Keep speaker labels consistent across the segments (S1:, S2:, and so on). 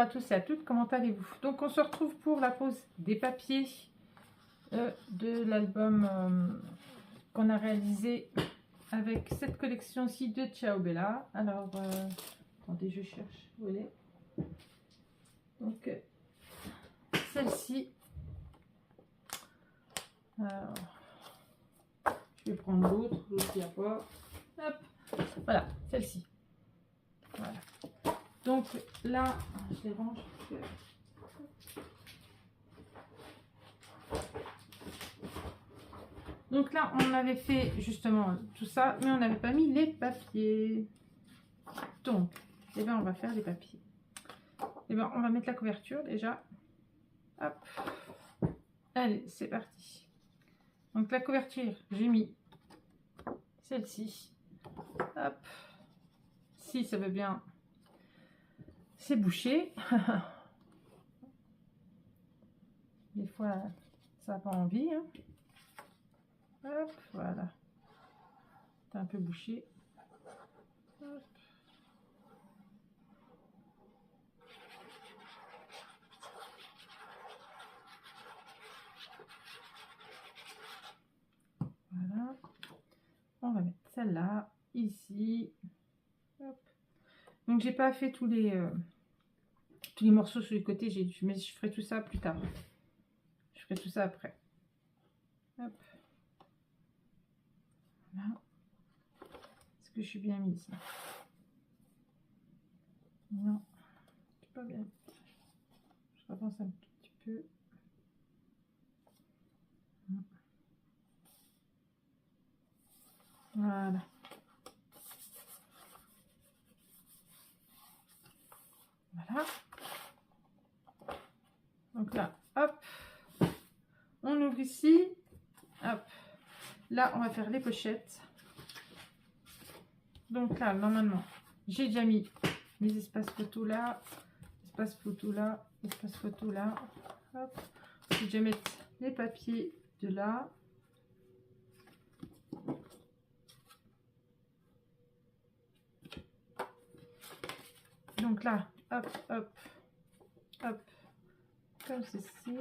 S1: à tous et à toutes, comment allez-vous? Donc on se retrouve pour la pose des papiers de l'album qu'on a réalisé avec cette collection-ci de Ciao Bella. Alors, attendez, je cherche, vous voyez. Donc, celle-ci. Alors, je vais prendre l'autre il n'y a pas. Hop, voilà, celle-ci. Voilà. Donc là, je les range. Donc là, on avait fait justement tout ça, mais on n'avait pas mis les papiers. Donc, eh bien, on va faire les papiers. Eh bien, on va mettre la couverture déjà. Hop. Allez, c'est parti. Donc la couverture, j'ai mis celle-ci. Hop. Si ça veut bien, c'est bouché. Des fois, ça n'a pas envie. Hein. Hop, voilà. C'est un peu bouché. Hop. Voilà. On va mettre celle-là, ici. Hop. Donc, j'ai pas fait tous les morceaux sur les côtés, mais je ferai tout ça plus tard. Je ferai tout ça après. Hop. Voilà. Est-ce que je suis bien mise? Non, je suis pas bien. Je repense un tout petit peu. Voilà. Voilà. Donc là, hop. On ouvre ici. Hop. Là, on va faire les pochettes. Donc là, normalement, j'ai déjà mis les espaces photos là, espace photo là, espace photo là. Hop. Je vais déjà mettre les papiers de là. Donc là, hop, hop, hop, comme ceci.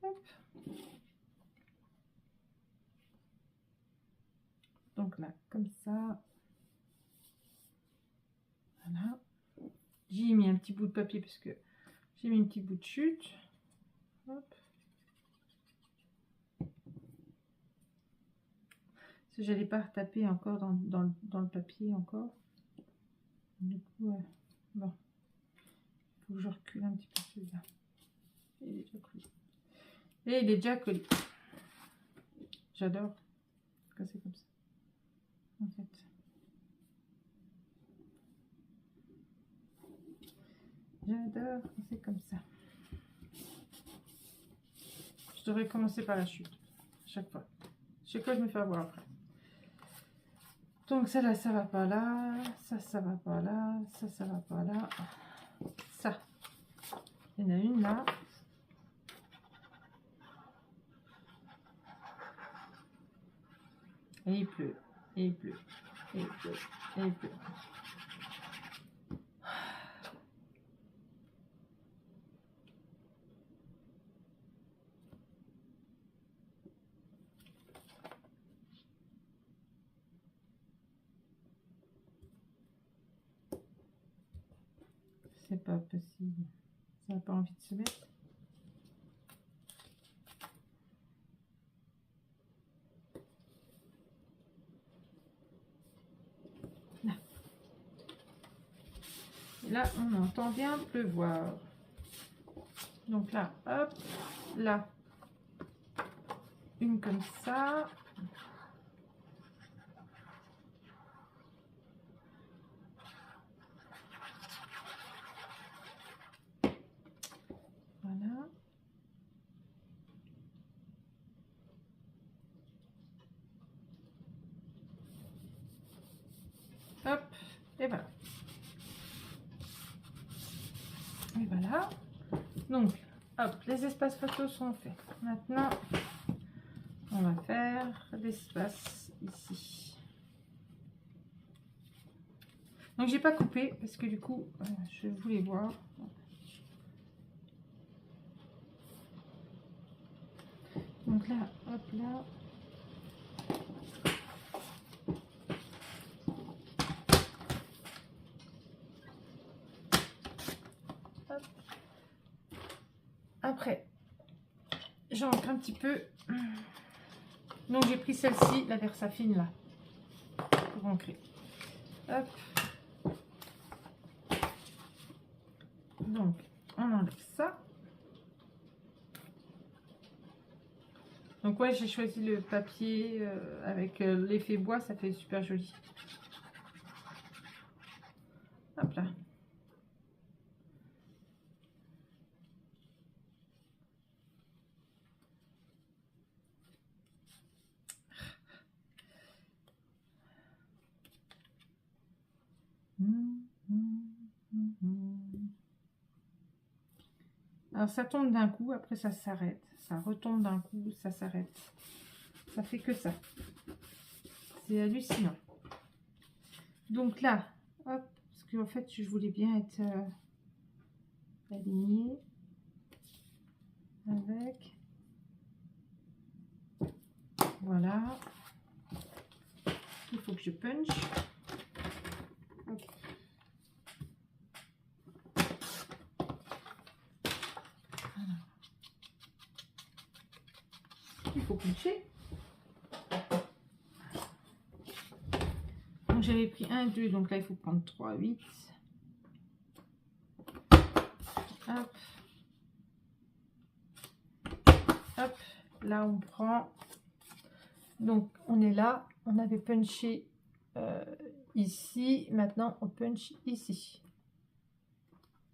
S1: Hop. Donc là, comme ça. Voilà. J'ai mis un petit bout de papier parce que j'ai mis un petit bout de chute. Hop. J'allais pas retaper encore dans le papier encore. Du coup, bon, il faut que je recule un petit peu celui-là. Il est déjà collé. Et il est déjà collé. J'adore quand c'est comme ça. En fait. J'adore quand c'est comme ça. Je devrais commencer par la chute. Chaque fois. Chaque fois, je me fais avoir après. Donc ça là, ça va pas là, ça va pas là, ça va pas là, ça. Il y en a une là. Et il pleut, et il pleut, et il pleut, et il pleut. C'est pas possible. Ça n'a pas envie de se mettre. Là. Et là, on entend bien pleuvoir. Donc là, hop, là. Une comme ça. Voilà. Hop, et voilà. Et voilà. Donc, hop, les espaces photos sont faits. Maintenant, On va faire l'espace ici. Donc j'ai pas coupé parce que du coup je voulais voir. Donc là, hop là. Hop. Après, j'ancre un petit peu. Donc j'ai pris celle-ci, la Versafine là, pour ancrer. Hop. Donc on enlève ça. Donc ouais, j'ai choisi le papier avec l'effet bois, ça fait super joli. Hop là. Alors ça tombe d'un coup, après ça s'arrête. Ça retombe d'un coup, ça s'arrête. Ça fait que ça. C'est hallucinant. Donc là, hop, parce qu'en fait je voulais bien être alignée avec. Voilà. Il faut que je punch. Hop. Voilà. Il faut puncher. Donc j'avais pris 1, 2, donc là il faut prendre 3, 8. Hop. Hop. Là on prend. Donc on est là. On avait punché ici. Maintenant on punch ici.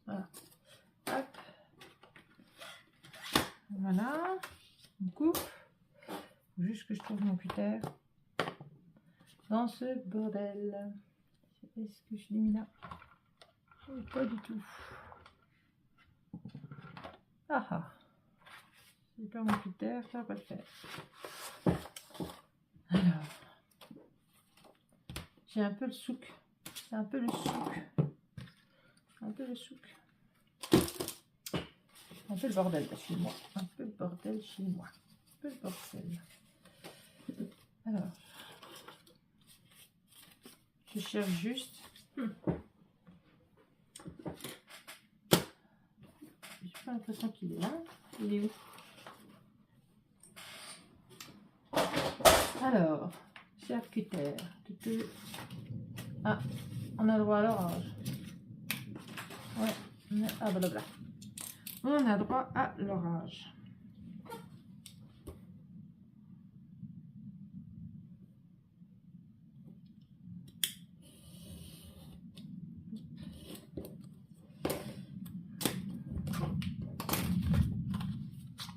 S1: Voilà. Hop. Voilà. On coupe. Faut juste que je trouve mon cutter dans ce bordel. Est-ce que je l'ai mis là? Pas du tout. Ah ah. C'est pas mon cutter, ça va pas le faire. Alors. J'ai un peu le souk. C'est un peu le souk. Un peu le souk. Un peu le bordel chez moi. Un peu le bordel chez moi. Un peu le bordel. Alors. Je cherche juste. J'ai pas l'impression qu'il est là. Il est où? Alors, charcuter. Ah, on a le droit à l'orage. Ouais, ah blablabla. On a droit à l'orage.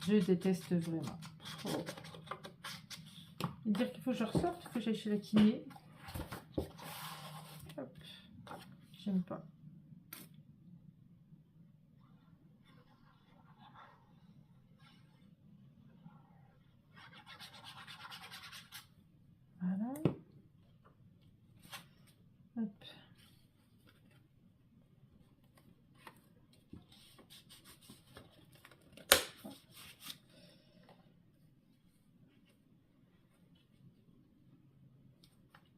S1: Je déteste vraiment. Oh. Dire qu'il faut que je ressorte, que j'aille chez la kiné. Hop. J'aime pas. Voilà. Hop.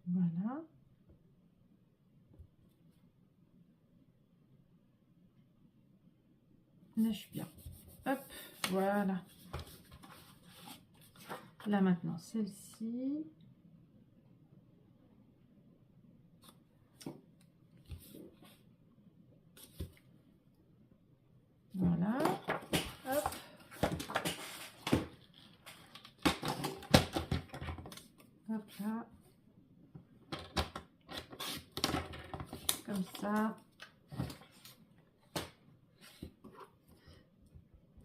S1: Voilà. Là, je suis bien. Hop, voilà. Là, maintenant, celle-ci. Voilà. Hop. Hop là. Comme ça.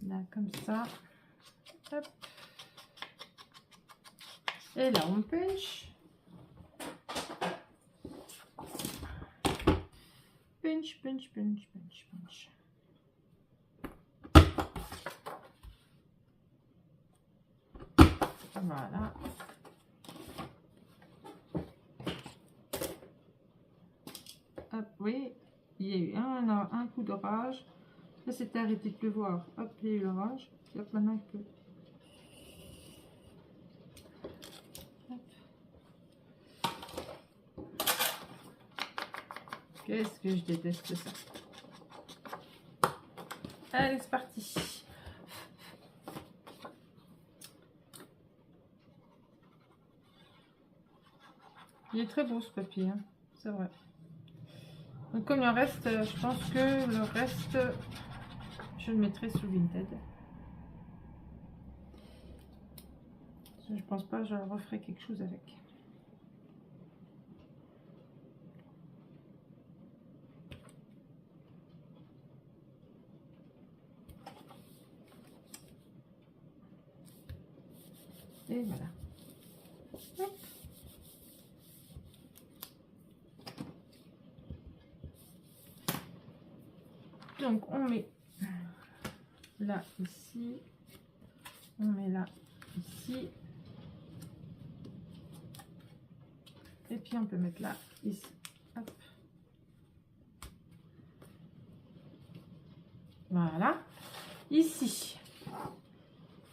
S1: Là, comme ça. Hop. Et là, on punch. Punch, punch, punch, punch, punch. Voilà. Hop, oui, il y a eu un coup d'orage. Là, c'était arrêté de pleuvoir. Hop, il y a eu l'orage. Hop, maintenant il pleut. Qu'est-ce que je déteste ça. Allez, c'est parti. Il est très beau ce papier, hein. C'est vrai. Donc comme le reste, je pense que le reste, je le mettrai sous Vinted. Je pense pas que je referai quelque chose avec. Et voilà. Hop. Donc on met là ici, on met là ici, et puis on peut mettre là ici. Hop. Voilà. Ici,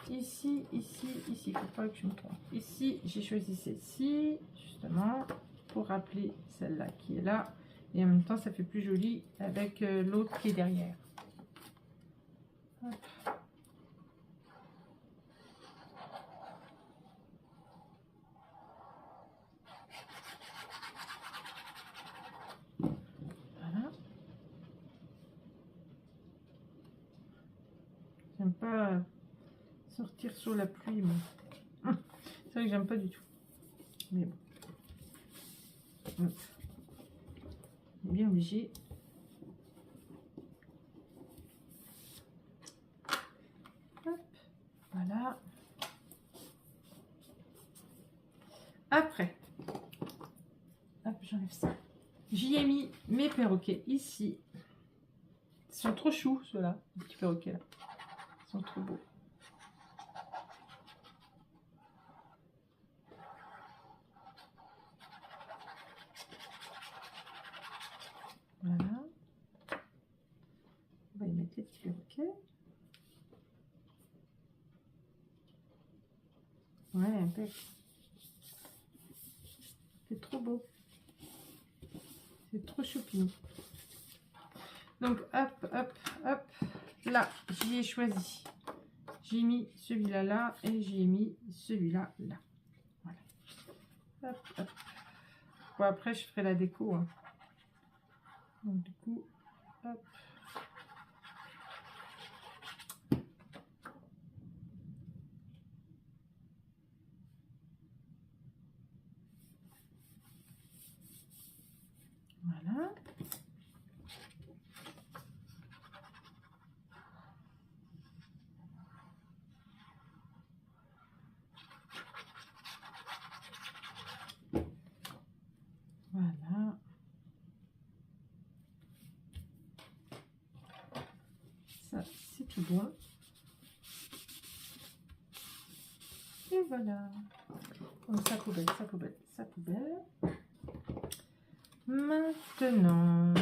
S1: ici, il faut pas que je me trompe. Ici, j'ai choisi celle-ci justement pour rappeler celle-là qui est là, et en même temps ça fait plus joli avec l'autre qui est derrière. Hop. Voilà. J'aime pas sortir sur la pluie, moi. C'est vrai que j'aime pas du tout. Mais bon. Hop. On est bien obligé. Hop. Voilà. Après, hop, j'enlève ça. J'y ai mis mes perroquets ici. Ils sont trop choux, ceux-là, les petits perroquets là. Ils sont trop beaux. Voilà. On va y mettre les petits perroquets. Ouais, un peu. C'est trop beau. C'est trop choupi. Donc, hop, hop, hop. Là, j'y ai choisi. J'ai mis celui-là là et j'ai mis celui-là là. Voilà. Hop, hop. Bon, après, je ferai la déco. Hein. Donc, du coup, hop. Voilà. Voilà. Ça, c'est tout bon. Et voilà. Donc, sa poubelle, sa poubelle, sa poubelle. Maintenant.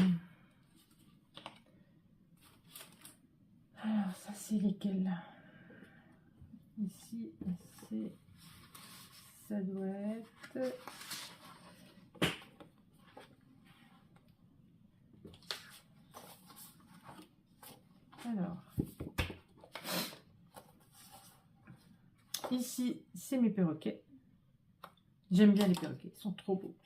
S1: Alors, ça, c'est lesquels là? Ici, c'est... Ça doit être... Alors... Ici, c'est mes perroquets. J'aime bien les perroquets, ils sont trop beaux.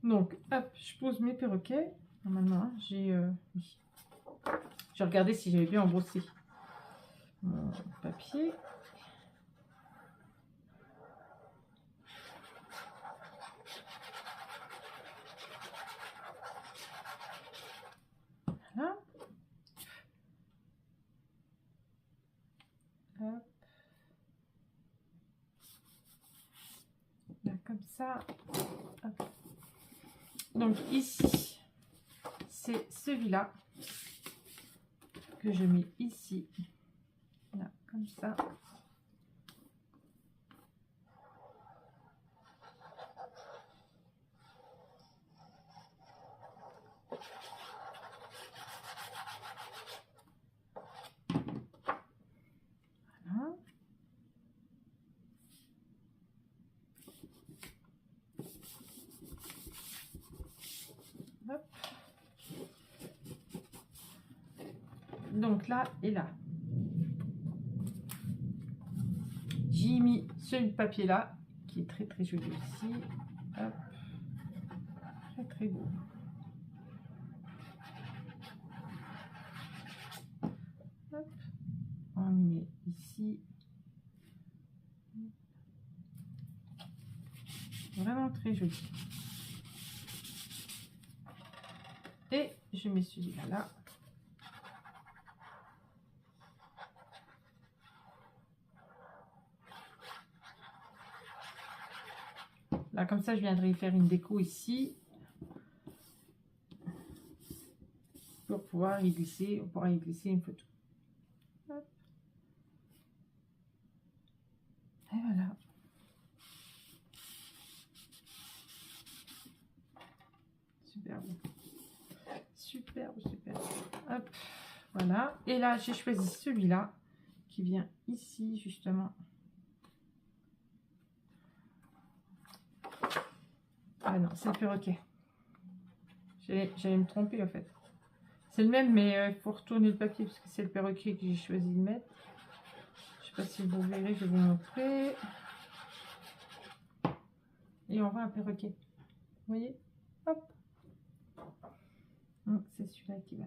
S1: Donc, hop, je pose mes perroquets. Normalement, hein, j'ai regardé si j'avais bien embrossé mon papier. Voilà. Hop. Là, comme ça. Hop. Donc ici, c'est celui-là que je mets ici. comme ça. Voilà. Hop. Donc là et là. J'ai mis ce papier là qui est très très joli aussi. Hop. Très très beau. Hop. On met ici. Vraiment très joli. Et je mets celui-là là. Là, comme ça, je viendrai faire une déco ici. Pour pouvoir y glisser, une photo. Hop. Et voilà. Superbe. Superbe, superbe. Hop. Voilà. Et là, j'ai choisi celui-là qui vient ici, justement. Ah non, c'est le perroquet. J'allais me tromper en fait. C'est le même, mais il faut retourner le papier parce que c'est le perroquet que j'ai choisi de mettre. Je sais pas si vous verrez, je vais vous montrer. Et on voit un perroquet. Vous voyez? Hop. C'est celui-là qui va.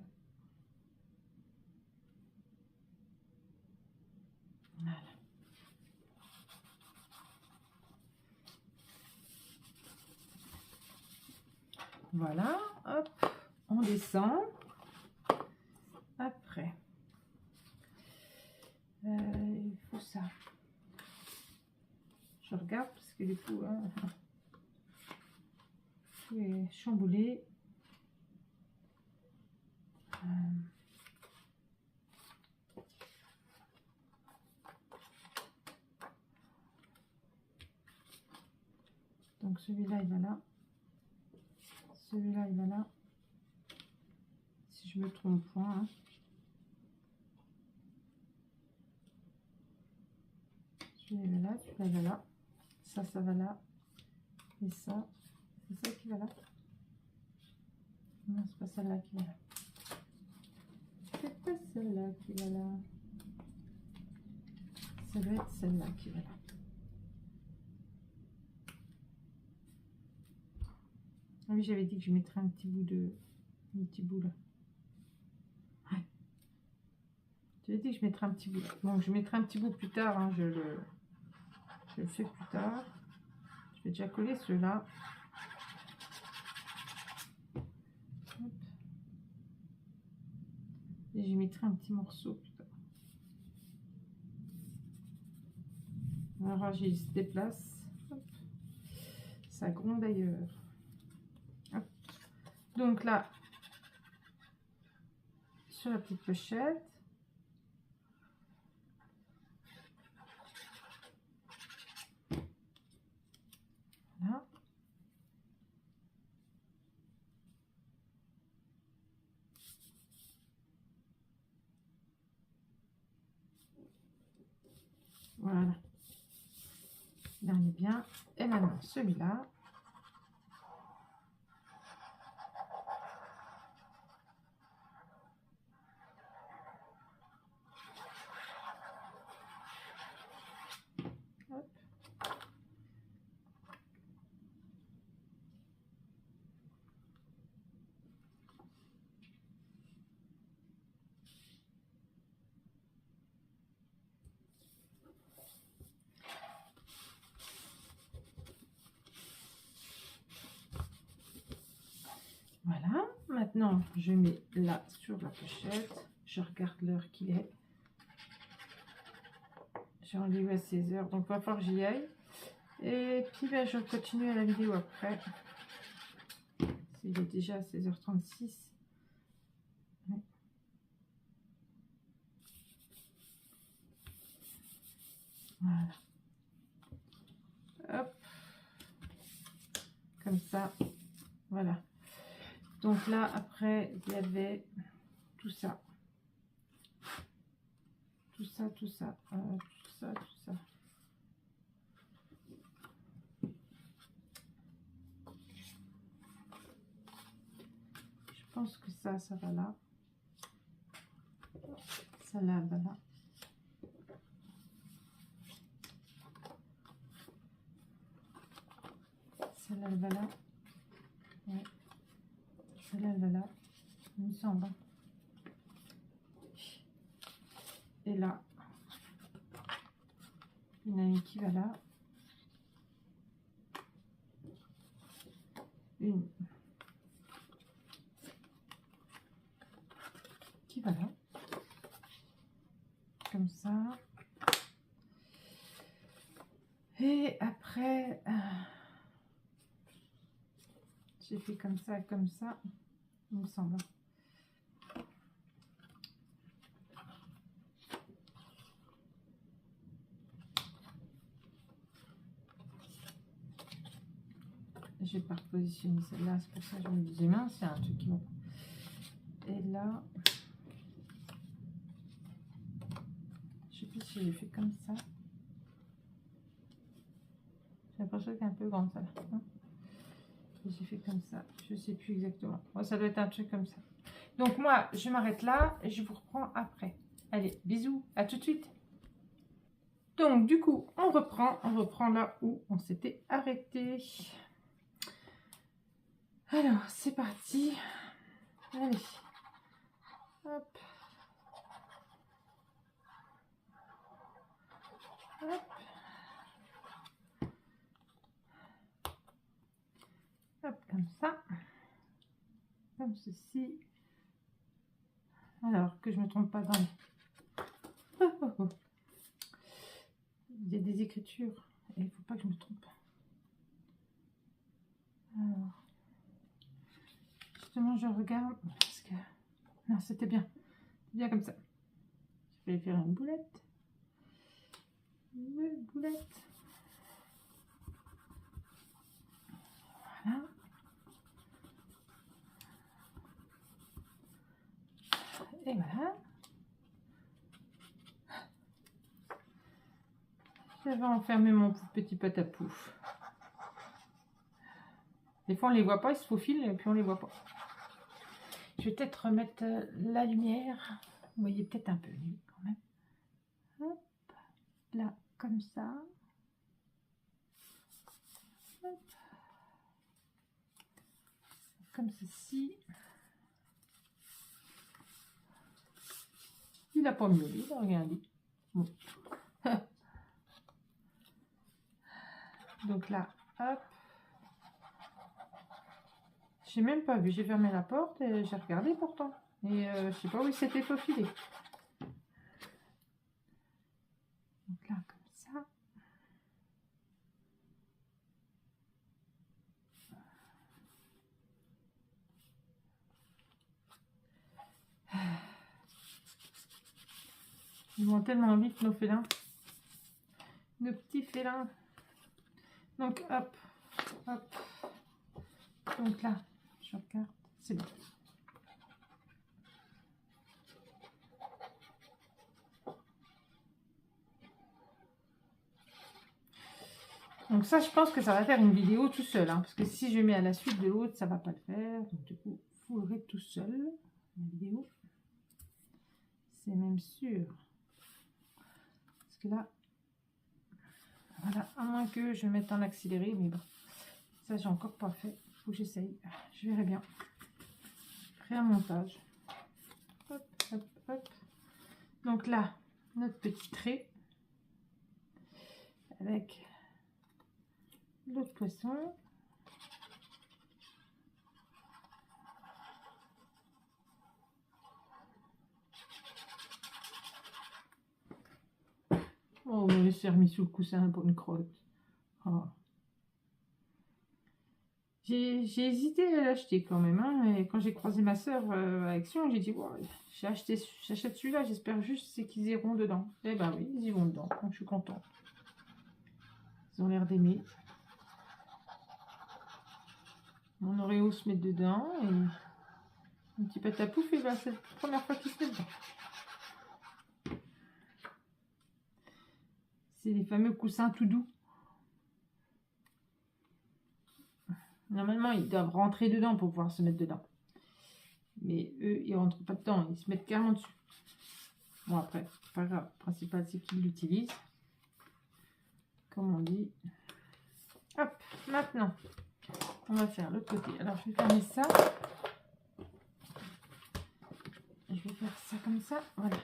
S1: Voilà. Voilà, hop, on descend. Après, il faut ça. Je regarde parce que du coup, tout est chamboulé. Donc celui-là, il va là. Celui-là, il va là. Si je me trompe point. Hein. Celui-là, il va là. Celui-là, il va là. Ça, ça va là. Et ça, c'est ça qui va là. Non, c'est pas celle-là qui va là. C'est pas celle-là qui va là. Ça doit être celle-là qui va là. Ah oui, j'avais dit que je mettrais un petit bout de... Un petit bout là. Ouais. J'avais dit que je mettrais un petit bout là. Donc je mettrai un petit bout plus tard. Hein, je le fais plus tard. Je vais déjà coller ceux-là. Et j'y mettrai un petit morceau plus tard. Alors j'y se déplace. Hop. Ça gronde d'ailleurs. Donc là, sur la petite pochette. Voilà. Voilà. Là, on est bien. Et maintenant, celui-là. Voilà, maintenant je mets là sur la pochette, je regarde l'heure qu'il est. J'ai rendez-vous à 16 h, donc il va falloir que j'y aille. Et puis ben, je continue la vidéo après. Il est déjà 16h36. Ouais. comme ça. Voilà. Donc là, après, il y avait tout ça. Tout ça, tout ça. Tout ça, tout ça. Je pense que ça va là. Ça là, va là. Celle-là, elle va là. Ouais. Celle-là, elle va là. Il me semble. Et là, il y en a une qui va là. Une qui va là. Comme ça. Et après, j'ai fait comme ça, il me semble. J'ai pas repositionné celle-là, c'est pour ça que je me disais, mince, c'est un truc qui va pas. Et là, je sais plus si j'ai fait comme ça. J'ai l'impression qu'elle est un peu grande, ça. J'ai fait comme ça, je sais plus exactement. Bon, ça doit être un truc comme ça. Donc moi, je m'arrête là et je vous reprends après. Allez, bisous, à tout de suite. Donc du coup, on reprend là où on s'était arrêté. Alors, c'est parti. Allez. Hop. Hop. Hop, comme ça. Comme ceci. Alors, que je ne me trompe pas dans les... Oh, oh, oh. Il y a des écritures et il ne faut pas que je me trompe. Alors, justement, je regarde parce que... Non, c'était bien. Bien comme ça. Je vais faire une boulette. Une boulette. Voilà. Et voilà. Je vais enfermer mon petit patapouf. Des fois, on les voit pas, ils se faufilent et puis on les voit pas. Je vais peut-être remettre la lumière. Vous voyez peut-être un peu mieux quand même. Hop, là, comme ça. Hop. Comme ceci. Il n'a pas mieux, il n'a rien dit. Bon. Donc là, hop. J'ai même pas vu, j'ai fermé la porte et j'ai regardé pourtant. Et je sais pas où il s'était faufilé. Donc là, comme ça. Ils vont tellement vite nos félins. Nos petits félins. Donc hop, hop. Donc là, je regarde, c'est bon. Donc ça, je pense que ça va faire une vidéo tout seul, hein, parce que si je mets à la suite de l'autre, ça va pas le faire. Donc du coup, vous l'aurez tout seul, la vidéo. C'est même sûr. Parce que là, voilà, à moins que je mette en accéléré, mais bon, ça j'ai encore pas fait. Faut que j'essaye. Je verrai bien. Faire un montage. Hop, hop, hop. Donc là, notre petit trait avec l'autre poisson. Oh, il s'est remis sous le coussin pour une crotte. Oh. J'ai hésité à l'acheter quand même. Hein, et quand j'ai croisé ma soeur à Action, j'ai dit wow, j'achète celui-là, j'espère juste c'est qu'ils iront dedans. Eh ben oui, ils y vont dedans. Donc je suis contente. Ils ont l'air d'aimer. mon Oreo se met dedans et un petit patapouf, et ben c'est la première fois qu'il se met dedans. C'est les fameux coussins tout doux. Normalement, ils doivent rentrer dedans pour pouvoir se mettre dedans. Mais eux, ils rentrent pas dedans, ils se mettent carrément dessus. Bon, après, c'est pas grave. Le principal, c'est qu'ils l'utilisent. Comme on dit. Hop, maintenant, on va faire l'autre côté. Alors, je vais fermer ça. Je vais faire ça comme ça. Voilà.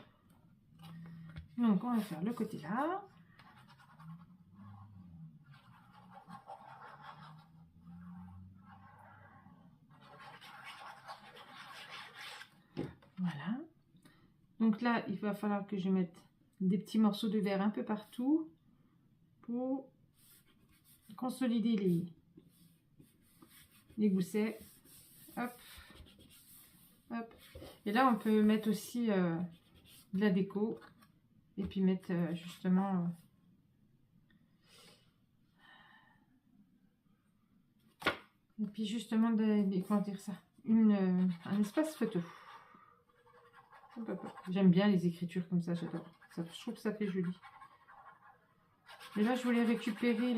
S1: Donc, on va faire le côté là. Voilà. Donc là, il va falloir que je mette des petits morceaux de verre un peu partout pour consolider les goussets. Hop, hop. Et là, on peut mettre aussi de la déco et puis mettre justement et puis justement comment dire ça, un espace photo. J'aime bien les écritures comme ça, j'adore. Je trouve que ça fait joli. Et là, je voulais récupérer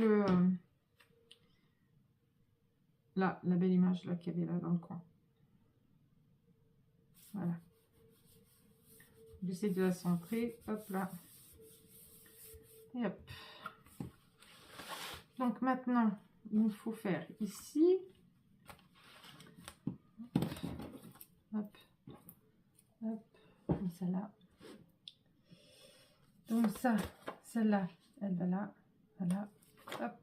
S1: là, la belle image là qu'il y avait là dans le coin. Voilà. J'essaie de la centrer. Hop là. Et hop. Donc maintenant, il faut faire ici. Hop. Hop. Comme ça là. Donc ça, celle-là, elle va là. Voilà. Hop.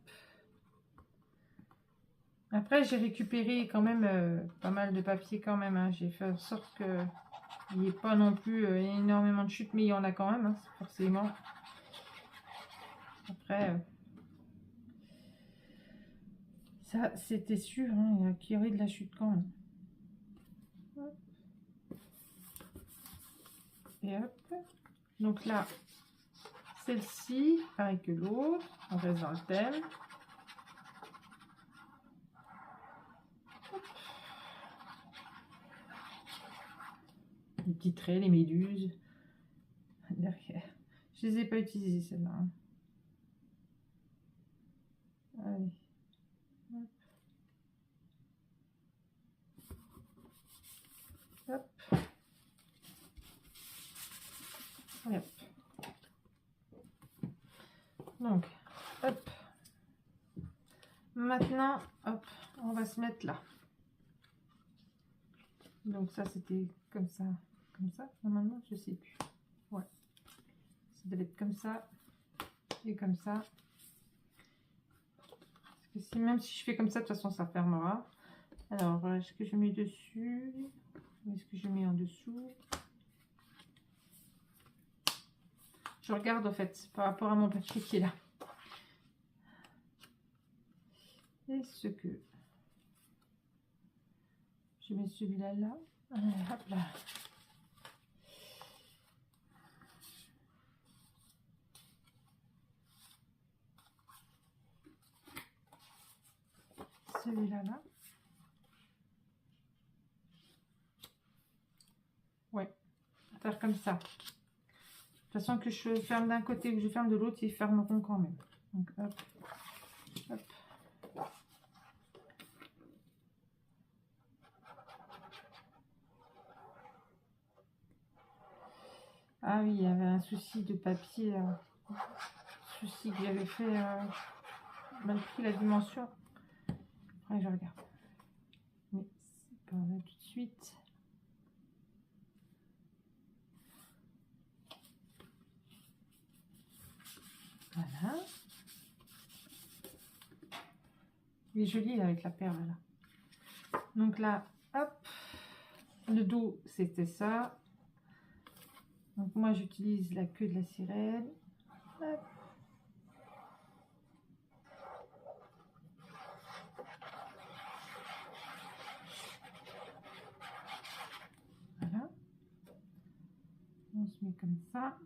S1: Après, j'ai récupéré quand même pas mal de papier quand même. Hein. J'ai fait en sorte que il n'y ait pas non plus énormément de chutes, mais il y en a quand même, hein, forcément. Après, ça, c'était sûr, hein, qu'il y aurait de la chute quand même. Hop. Et hop. Donc là, celle-ci, pareil que l'autre, on reste dans le thème. Les petits traits, les méduses. Derrière. Je les ai pas utilisées celles-là. Hein. Allez. Hop. Et hop. Donc, hop. Maintenant, hop, on va se mettre là. Donc ça, c'était comme ça. Comme ça, normalement, je sais plus. Ouais. Ça devait être comme ça. Et comme ça. Parce que même si je fais comme ça, de toute façon, ça fermera. Alors, est-ce que je mets dessus? Ou est-ce que je mets en dessous? Je regarde, en fait, par rapport à mon papier qui est là. Est-ce que je mets celui-là là? Hop là. Celui-là là. Ouais, faire comme ça. De toute façon, que je ferme d'un côté ou que je ferme de l'autre, ils fermeront quand même. Donc hop, hop. Ah oui, il y avait un souci de papier. Souci que j'avais fait mal pris la dimension. Après, je regarde. Mais c'est pas là tout de suite. Voilà. Il est joli là, avec la perle là. Donc là, hop. Le dos, c'était ça. Donc moi, j'utilise la queue de la sirène. Hop. Voilà. On se met comme ça.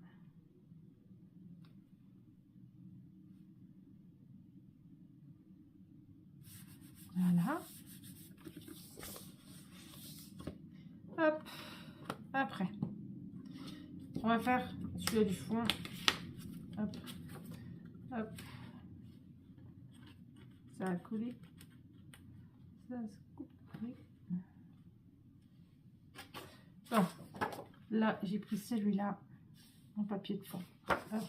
S1: Voilà. Après, on va faire celui-là du fond. Hop, hop. Ça a collé. Ça se coupe. Bon, là j'ai pris celui-là en papier de fond. Hop.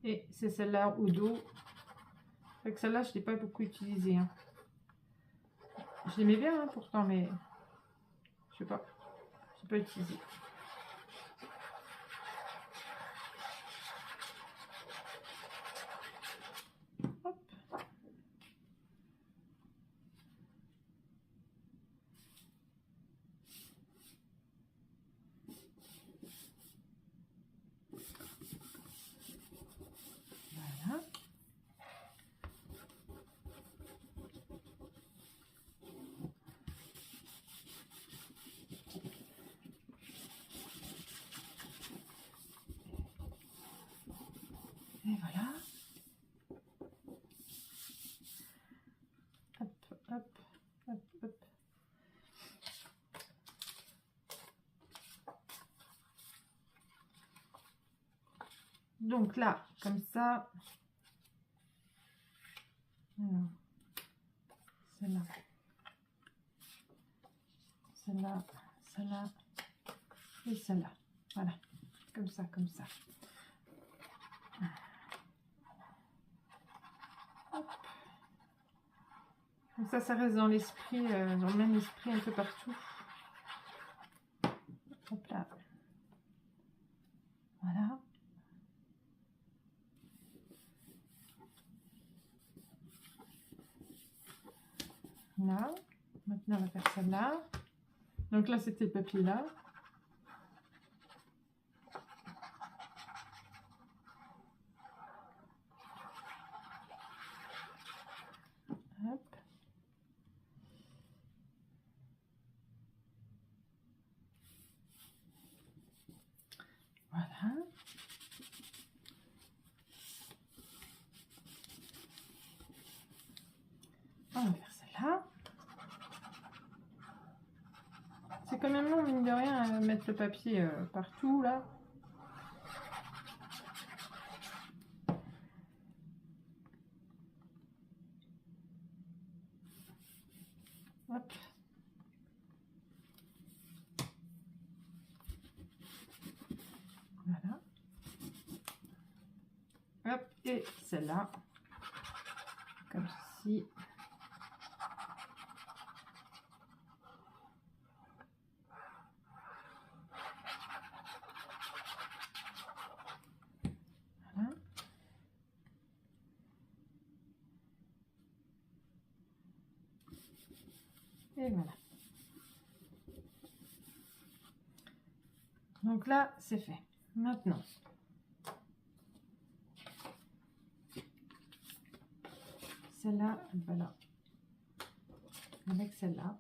S1: Et c'est celle-là au dos. Avec celle-là, je ne l'ai pas beaucoup utilisée. Hein. Je l'aimais bien hein, pourtant, mais je sais pas. Je n'ai pas utilisé. Hop. Voilà. Et voilà. Hop, hop, hop, hop. Donc là, comme ça. Alors, celle-là. Celle-là, celle-là et celle-là. Voilà. Comme ça, comme ça. Hop. Comme ça reste dans l'esprit, dans le même esprit un peu partout. Hop là. Voilà. Là. Maintenant, on va faire celle-là. Donc là, c'était le papier là. Hop. Voilà. On va faire celle-là. C'est quand même long, mine de rien, à mettre le papier partout, là. Hop. Voilà. Hop, et celle-là. Comme ceci. Voilà. Et voilà. Donc là, c'est fait. Maintenant, celle-là, elle va là. Avec celle-là.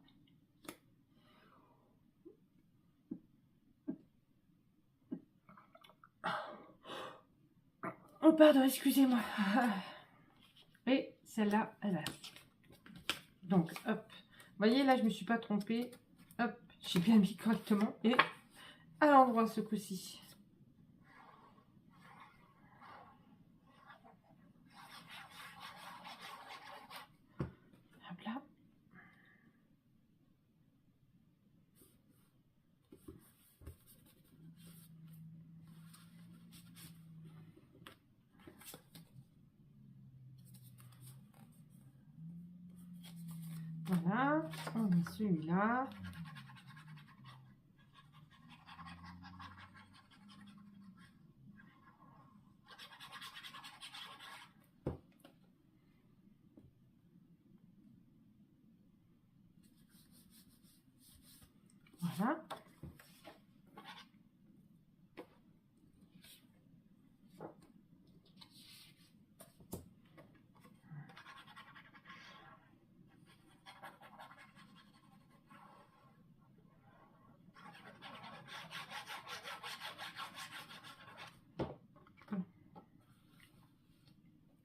S1: Oh pardon, excusez-moi. Et celle-là, elle va. Donc, hop. Vous voyez, là, je me suis pas trompée. Hop, j'ai bien mis correctement. Et à l'endroit ce coup-ci. Hop là. Voilà, on met celui-là. Voilà.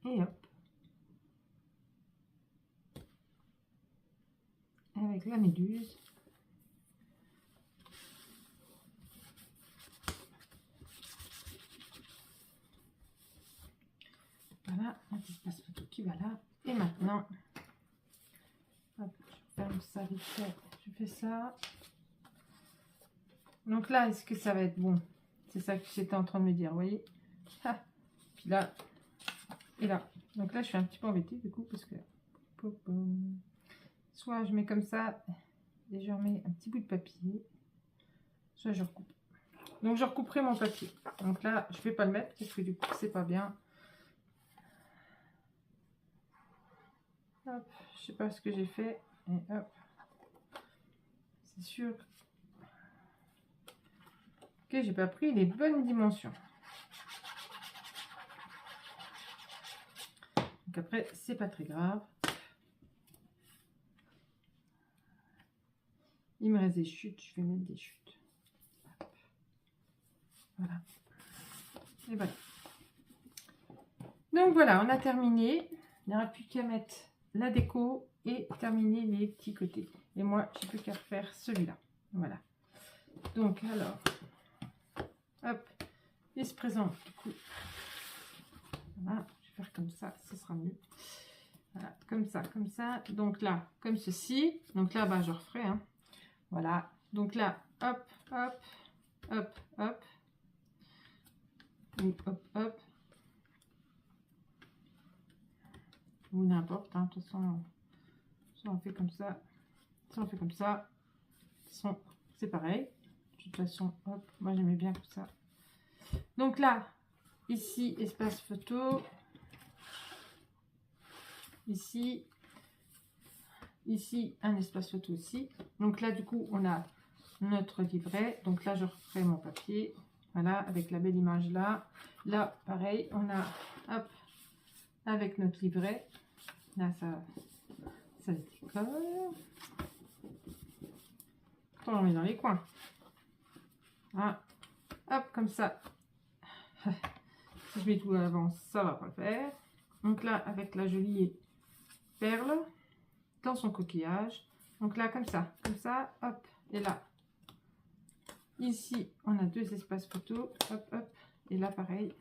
S1: Et hop. Avec la méduse. ça vite fait. Je fais ça. Donc là, est-ce que ça va être bon? C'est ça que j'étais en train de me dire, vous voyez? Ah. Puis là, et là. Donc là, je suis un petit peu embêtée du coup, parce que... Soit je mets comme ça, et je remets un petit bout de papier, soit je recoupe. Donc je recouperai mon papier. Donc là, je vais pas le mettre, parce que du coup, c'est pas bien. Hop, je sais pas ce que j'ai fait, et hop. C'est sûr que j'ai pas pris les bonnes dimensions. Donc après, c'est pas très grave. Il me reste des chutes, je vais mettre des chutes. Voilà. Et voilà. Donc voilà, on a terminé. Il n'y aura plus qu'à mettre la déco et terminer les petits côtés. Et moi, j'ai plus qu'à refaire celui-là. Voilà. Donc alors, hop, il se présente du coup. Voilà, je vais faire comme ça, ce sera mieux. Voilà, comme ça, comme ça. Donc là, comme ceci. Donc là, bah, je referai. Hein. Voilà. Donc là, hop, hop, hop, hop. Ou hop, hop. Ou n'importe. Hein. De toute façon, soit on fait comme ça. Soit on fait comme ça. C'est pareil. De toute façon, hop, moi j'aimais bien comme ça. Donc là, ici, espace photo. Ici, un espace photo aussi. Donc là, du coup, on a notre livret. Donc là, je refais mon papier. Voilà, avec la belle image là. Là, pareil, on a, hop, avec notre livret. Là, ça se décolle. On met dans les coins. Voilà. Hop, comme ça. Si je mets tout à l'avance, ça va pas le faire. Donc là, avec la jolie perle dans son coquillage. Donc là, comme ça, hop. Et là, ici, on a deux espaces photo. Hop, hop. Et là, pareil.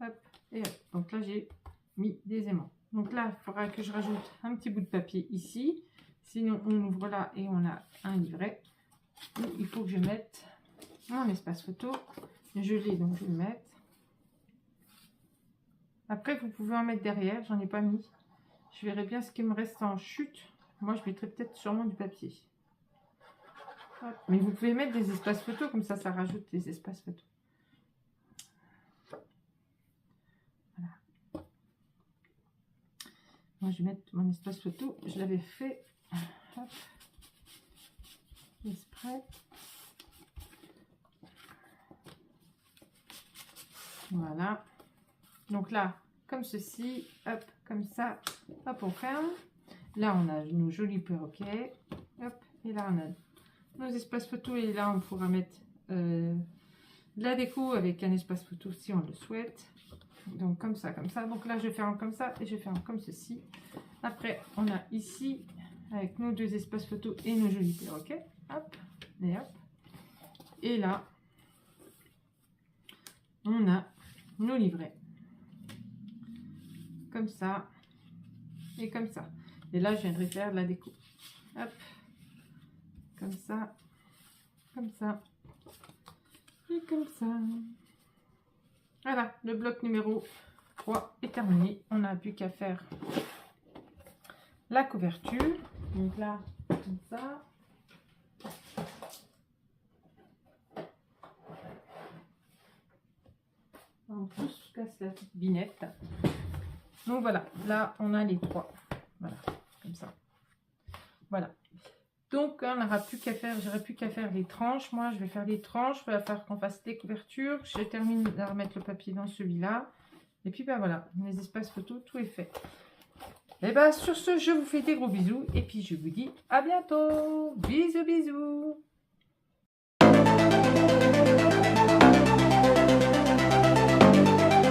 S1: Hop, et hop. Donc là, j'ai mis des aimants. Donc là, il faudra que je rajoute un petit bout de papier ici. Sinon, on ouvre là et on a un livret. Il faut que je mette mon espace photo. Je l'ai, donc je vais le mettre. Après, vous pouvez en mettre derrière. J'en ai pas mis. Je verrai bien ce qui me reste en chute. Moi, je mettrai peut-être sûrement du papier. Hop. Mais vous pouvez mettre des espaces photos. Comme ça, ça rajoute des espaces photos. Voilà. Moi, je vais mettre mon espace photo. Je l'avais fait. Hop. Exprès. Voilà. Donc là, comme ceci, hop, comme ça, hop, on ferme. Là, on a nos jolis perroquets. Hop, et là, on a nos espaces photos. Et là, on pourra mettre de la déco avec un espace photo si on le souhaite. Donc, comme ça, comme ça. Donc là, je ferme comme ça et je ferme comme ceci. Après, on a ici, avec nos deux espaces photos et nos jolis perroquets. Hop, et hop. Et là, on a nos livrets. Comme ça. Et comme ça. Et là, je viendrai faire de la déco. Hop. Comme ça. Comme ça. Et comme ça. Voilà, le bloc numéro 3 est terminé. On n'a plus qu'à faire la couverture. Donc là, comme ça. On pousse, casse la petite binette. Donc voilà, là on a les trois. Voilà, comme ça. Voilà. Donc on n'aura plus qu'à faire, j'aurai plus qu'à faire les tranches. Moi je vais faire les tranches, il va falloir qu'on fasse les couvertures. Je termine de remettre le papier dans celui-là. Et puis ben voilà, les espaces photos, tout est fait. Et ben sur ce, je vous fais des gros bisous. Et puis je vous dis à bientôt. Bisous, bisous.